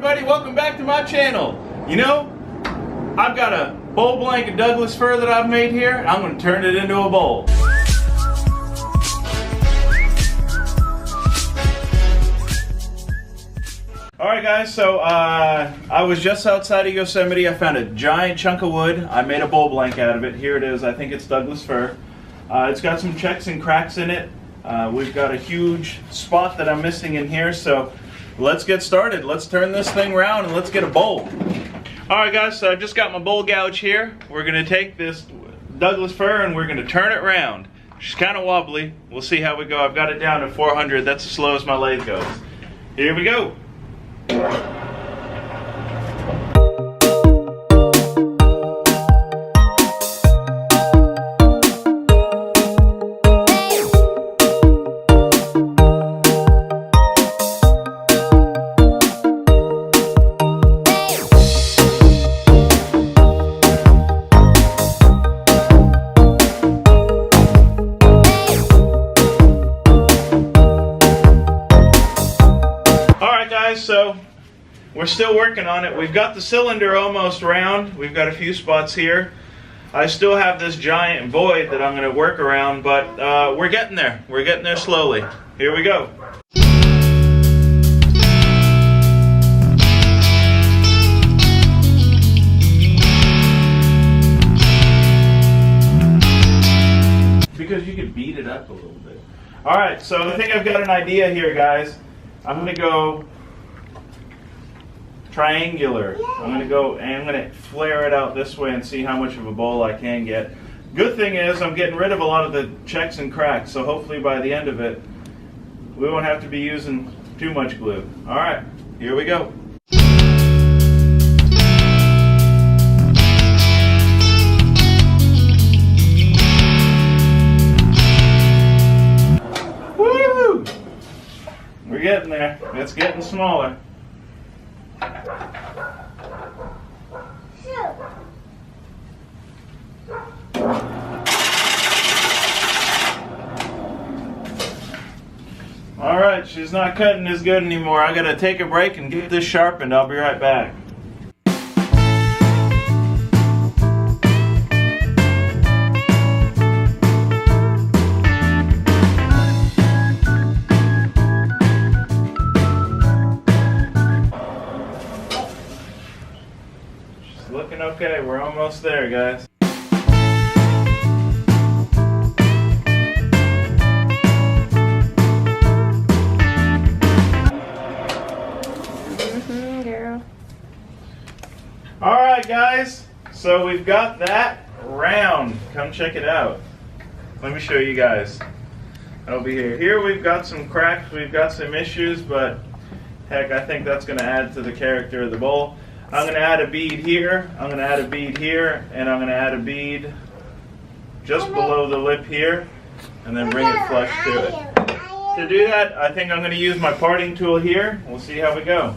everybody, welcome back to my channel. You know, I've got a bowl blanket Douglas fir that I've made here, and I'm going to turn it into a bowl. Alright guys, so I was just outside of Yosemite. I found a giant chunk of wood. I made a bowl blanket out of it. Here it is. I think it's Douglas fir. It's got some checks and cracks in it. We've got a huge spot that I'm missing in here, so let's get started. Let's turn this thing around and let's get a bowl. Alright guys, so I just got my bowl gouge here. We're going to take this Douglas fir and we're going to turn it around. She's kind of wobbly. We'll see how we go. I've got it down to 400. That's as slow as my lathe goes. Here we go. So we're still working on it. We've got the cylinder almost round. We've got a few spots here. I still have this giant void that I'm going to work around, but we're getting there. We're getting there slowly. Here we go. Because you can beat it up a little bit. Alright, so I think I've got an idea here, guys. I'm going to go triangular. I'm going to go and I'm going to flare it out this way and see how much of a bowl I can get. Good thing is I'm getting rid of a lot of the checks and cracks, so hopefully by the end of it we won't have to be using too much glue. Alright, here we go. Woo! We're getting there. It's getting smaller. Alright, she's not cutting as good anymore. I gotta take a break and get this sharpened. I'll be right back. She's looking okay. We're almost there, guys. Alright guys, so we've got that round. Come check it out. Let me show you guys. Over here. Here we've got some cracks, we've got some issues, but heck, I think that's going to add to the character of the bowl. I'm going to add a bead here, I'm going to add a bead here, and I'm going to add a bead just below the lip here, and then bring it flush to it. To do that, I think I'm going to use my parting tool here. We'll see how we go.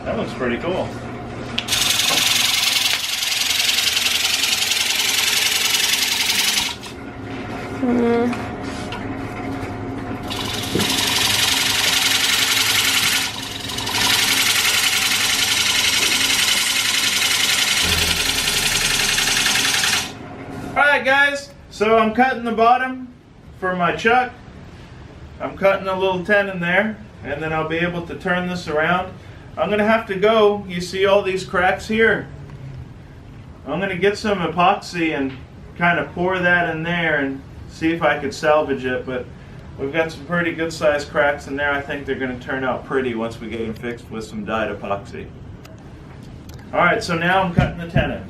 That looks pretty cool. Alright guys, so I'm cutting the bottom for my chuck. I'm cutting a little tenon there, and then I'll be able to turn this around. I'm going to have to go, you see all these cracks here? I'm going to get some epoxy and kind of pour that in there and see if I could salvage it, but we've got some pretty good sized cracks in there. I think they're going to turn out pretty once we get them fixed with some dyed epoxy. Alright, so now I'm cutting the tenon.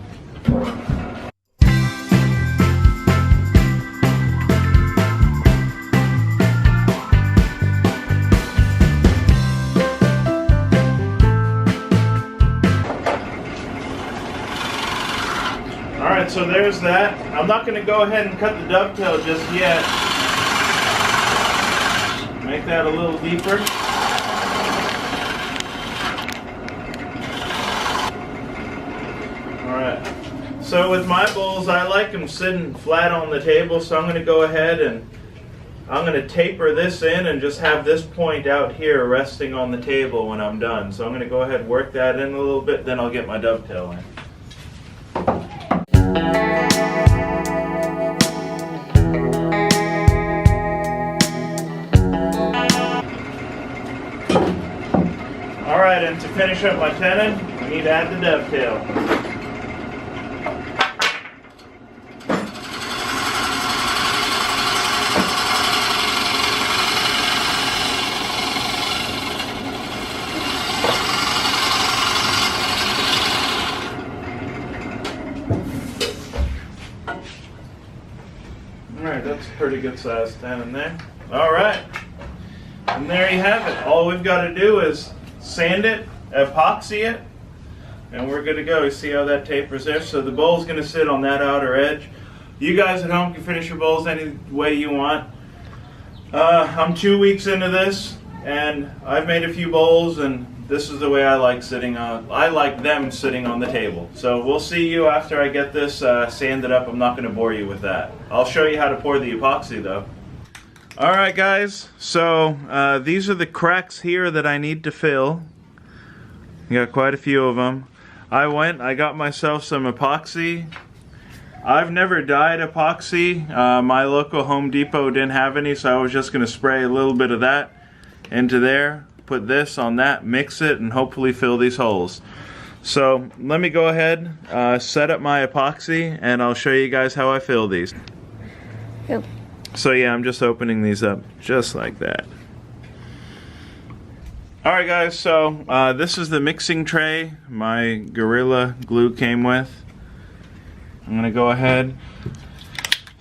so there's that. I'm not going to go ahead and cut the dovetail just yet. Make that a little deeper. Alright, so with my bowls, I like them sitting flat on the table, so I'm going to go ahead and I'm going to taper this in and just have this point out here resting on the table when I'm done. So I'm going to go ahead and work that in a little bit, then I'll get my dovetail in. Alright, and to finish up my tenon, I need to add the dovetail. Alright, that's a pretty good size tenon there. Alright, and there you have it. All we've got to do is sand it, epoxy it, and we're good to go. You see how that tapers there? So the bowl's going to sit on that outer edge. You guys at home can finish your bowls any way you want. I'm 2 weeks into this, and I've made a few bowls, and this is the way I like sitting on. I like them sitting on the table. So we'll see you after I get this sanded up. I'm not going to bore you with that. I'll show you how to pour the epoxy though. Alright guys, so these are the cracks here that I need to fill. You got quite a few of them. I got myself some epoxy. I've never dyed epoxy. My local Home Depot didn't have any, so I was just going to spray a little bit of that into there, put this on that, mix it, and hopefully fill these holes. So let me go ahead, set up my epoxy, and I'll show you guys how I fill these. Yep. So yeah, I'm just opening these up just like that. Alright guys, so this is the mixing tray my Gorilla Glue came with. I'm going to go ahead,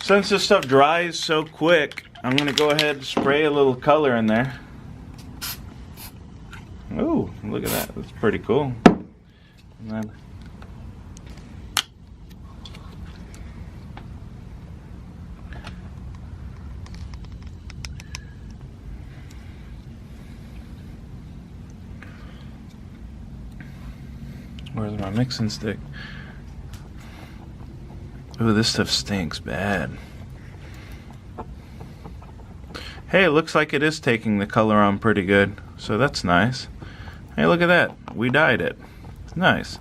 since this stuff dries so quick, I'm going to go ahead and spray a little color in there. Ooh, look at that, that's pretty cool. And then where's my mixing stick? Ooh, this stuff stinks bad. Hey, it looks like it is taking the color on pretty good, so that's nice. Hey, look at that. We dyed it. Nice.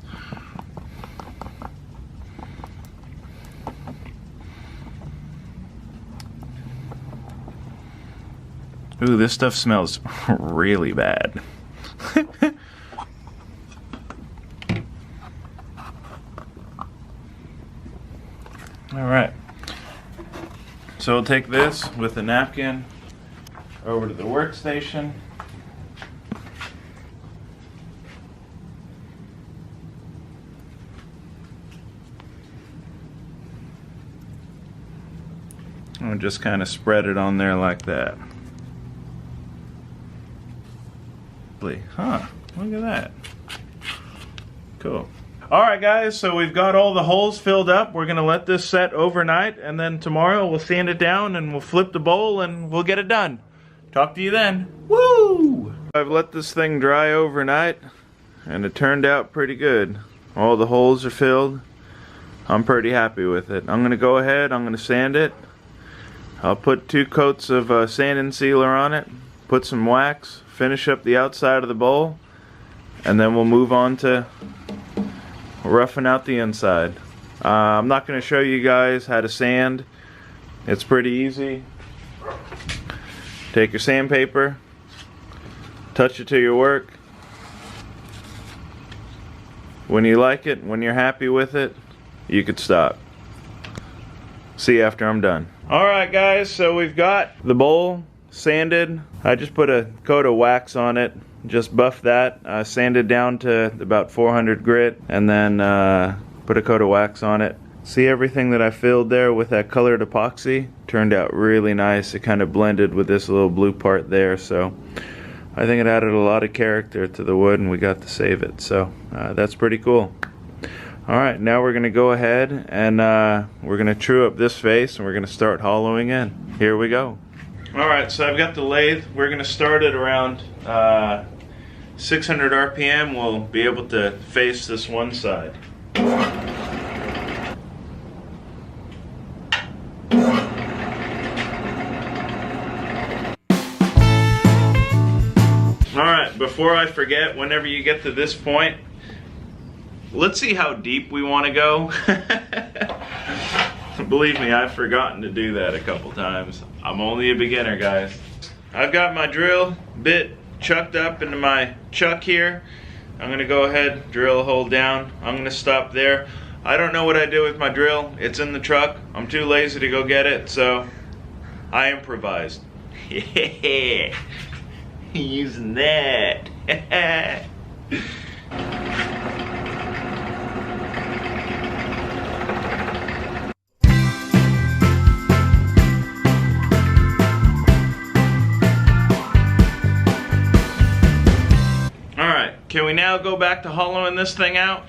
Ooh, this stuff smells really bad. Alright, so we'll take this with a napkin over to the workstation. And just kind of spread it on there like that. Huh, look at that. Cool. Alright guys, so we've got all the holes filled up. We're going to let this set overnight, and then tomorrow we'll sand it down and we'll flip the bowl and we'll get it done. Talk to you then. Woo! I've let this thing dry overnight and it turned out pretty good. All the holes are filled. I'm pretty happy with it. I'm going to go ahead, I'm going to sand it. I'll put 2 coats of sanding sealer on it, put some wax, finish up the outside of the bowl, and then we'll move on to roughing out the inside. I'm not going to show you guys how to sand. It's pretty easy. Take your sandpaper, touch it to your work. When you like it, when you're happy with it, you could stop. See you after I'm done. Alright guys, so we've got the bowl sanded. I just put a coat of wax on it. Just buffed that, sanded down to about 400 grit, and then put a coat of wax on it. See everything that I filled there with that colored epoxy? Turned out really nice. It kind of blended with this little blue part there, so I think it added a lot of character to the wood and we got to save it. So that's pretty cool. Alright, now we're going to go ahead and we're going to true up this face and we're going to start hollowing in. Here we go. Alright, so I've got the lathe. We're going to start at around 600 RPM. We'll be able to face this one side. Alright, before I forget, whenever you get to this point, let's see how deep we want to go. Believe me, I've forgotten to do that a couple times. I'm only a beginner, guys. I've got my drill bit chucked up into my chuck here. I'm going to go ahead, drill a hole down. I'm going to stop there. I don't know what I did with my drill. It's in the truck. I'm too lazy to go get it, so I improvised. Yeah. Using that. Alright, can we now go back to hollowing this thing out?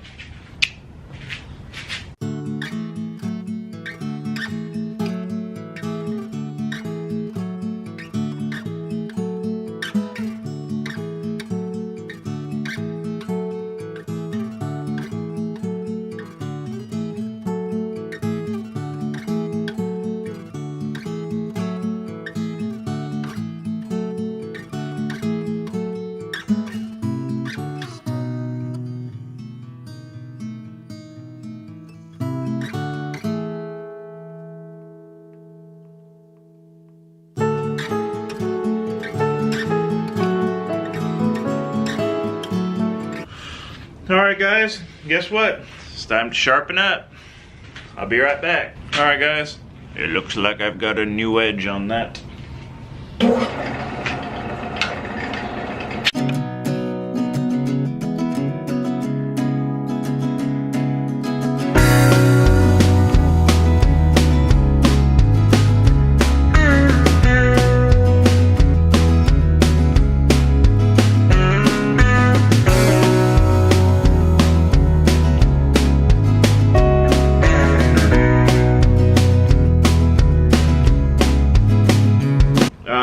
Alright guys, guess what? It's time to sharpen up. I'll be right back. Alright guys, it looks like I've got a new edge on that.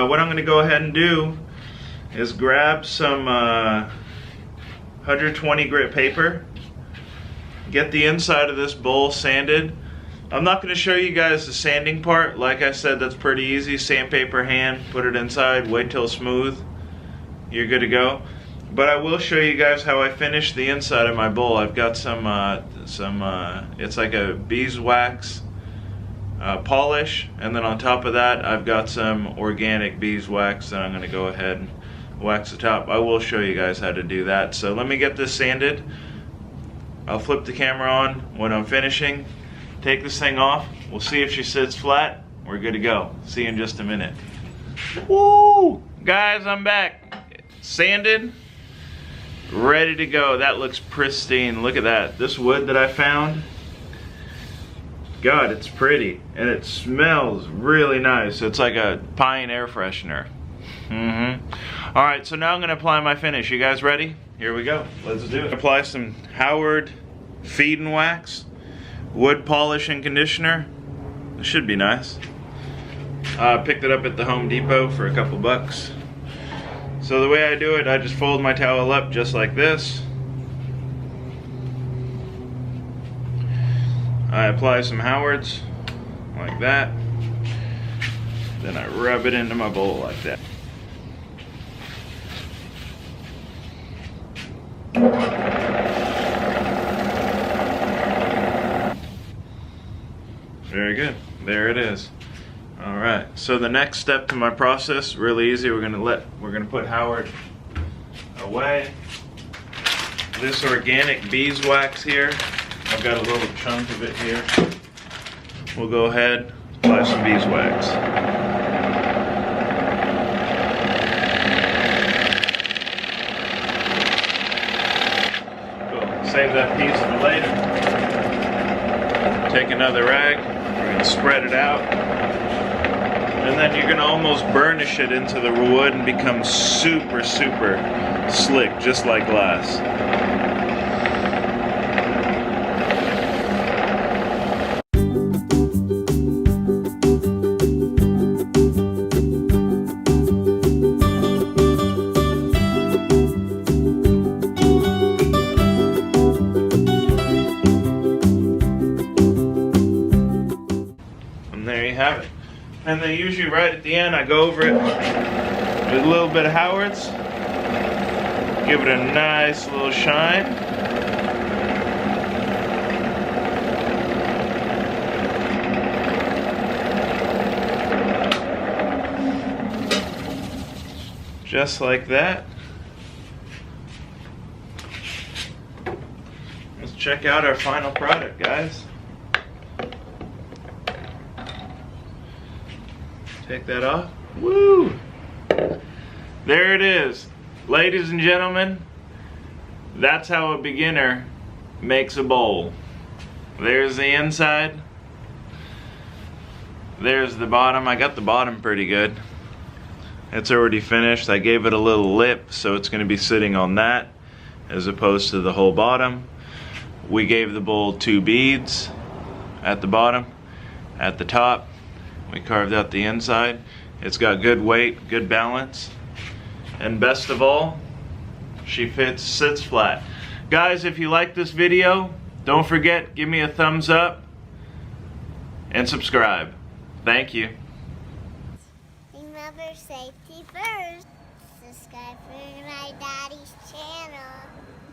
What I'm going to go ahead and do is grab some 120 grit paper, get the inside of this bowl sanded. I'm not going to show you guys the sanding part. Like I said, that's pretty easy. Sandpaper hand, put it inside, wait till it's smooth. You're good to go. But I will show you guys how I finish the inside of my bowl. I've got some it's like a beeswax polish, and then on top of that I've got some organic beeswax that I'm going to go ahead and wax the top. I will show you guys how to do that. So let me get this sanded. I'll flip the camera on when I'm finishing, take this thing off, we'll see if she sits flat. We're good to go. See you in just a minute. Woo! Guys, I'm back. Sanded, ready to go. That looks pristine. Look at that. This wood that I found, God, it's pretty, and it smells really nice. It's like a pine air freshener. Alright, so now I'm going to apply my finish. You guys ready? Here we go. Let's do it. Apply some Howard feed and wax, wood polish and conditioner. This should be nice. Picked it up at the Home Depot for a couple bucks. So the way I do it, I just fold my towel up just like this. I apply some Howards like that. Then I rub it into my bowl like that. Very good. There it is. All right. So the next step to my process, really easy. We're gonna put Howard away. This organic beeswax here, I've got a little chunk of it here. We'll go ahead, apply some beeswax. Cool. Save that piece for later. Take another rag, we're going to spread it out. And then you're going to almost burnish it into the wood and become super, super slick, just like glass. And then usually right at the end I go over it with a little bit of Howard's. Give it a nice little shine. Just like that. Let's check out our final product, guys. Take that off. Woo! There it is. Ladies and gentlemen, that's how a beginner makes a bowl. There's the inside. There's the bottom. I got the bottom pretty good. It's already finished. I gave it a little lip, so it's going to be sitting on that as opposed to the whole bottom. We gave the bowl 2 beads at the bottom. At the top, we carved out the inside. It's got good weight, good balance, and best of all, she sits flat. Guys, if you like this video, don't forget, give me a thumbs up and subscribe. Thank you. Remember, safety first. Subscribe for my daddy's